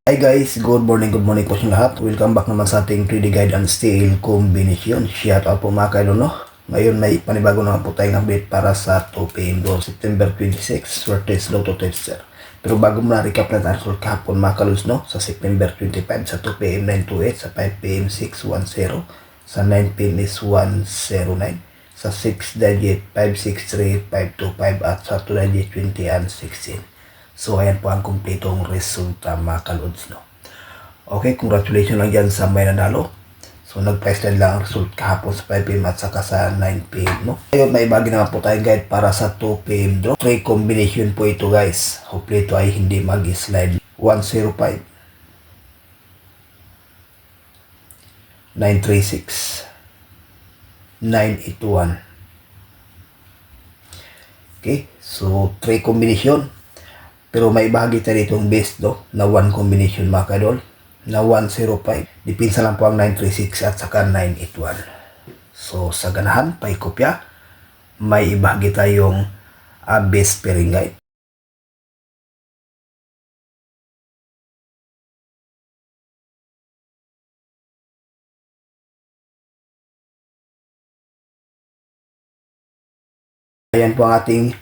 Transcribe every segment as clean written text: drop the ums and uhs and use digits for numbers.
Hi guys, good morning po sa lahat. Welcome back naman sa ating 3D guide and steel combination. Shout out po mga kailo, no? Ngayon may panibago naman po tayong update para sa 2 PM do September 26, Swertes Lotto Tester. Pero bago muna recap natin ang result kahapon mga kalus, no? Sa September 25 sa 2 PM 928, sa 5 PM 610, sa 9 PM is 109, sa 6 digit 563, 525 at sa 2 digit 20 and 16. So, ayan po ang kumpletong resulta mga kalods, no? Okay, congratulations lang dyan sa may nanalo. So, nag-price line lang ang result kahapon sa 5 PM at saka sa 9 PM, no? Ngayon, may ibagi naman po tayong guide para sa 2 PM draw. 3 combination po ito, guys. Hopefully ito ay hindi mag-slide. 105, 936, 981. Okay, so 3 combination. Pero may bahagi tayo ditong base do na 1 combination mga kadol na 105. Dipinsa lang po ang 936 at saka 981. So sa ganahan, paikopya, may ibahagi tayong base pairing guide. Ayan po ang ating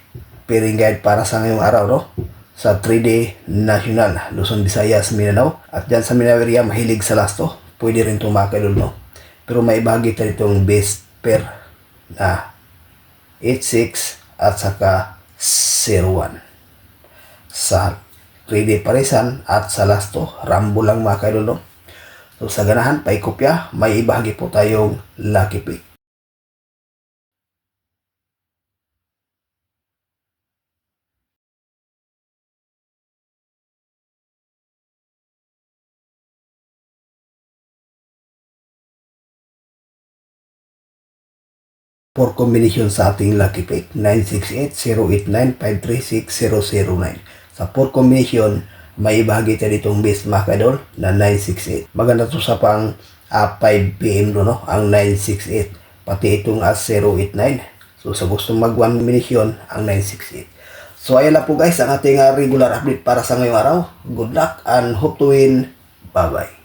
pairing guide para sa ngayong araw, no? Sa 3D National, Luzon, Visayas, Mindanao. At dyan sa Mindanao area, mahilig sa lasto. Pwede rin tumakilol, no? Pero may bahagi tayo itong base pair na 86 at saka 01. Sa 3D Parisan at sa lasto, Rambo lang mga kailol, no? So sa ganahan, paikopya, may ibahagi po tayong lucky pick. For combination sa ating lucky pick, 968, 089, 536, 009. Sa 4 combination, may ibahagi tayo ditong base mga kadol na 968. Maganda to sa pang 5 PM do, no? Ang 968. Pati itong 089. So sa gusto mag 1 combination, ang 968. So ayan lang po guys ang ating regular update para sa ngayong araw. Good luck and hope to win. Bye bye.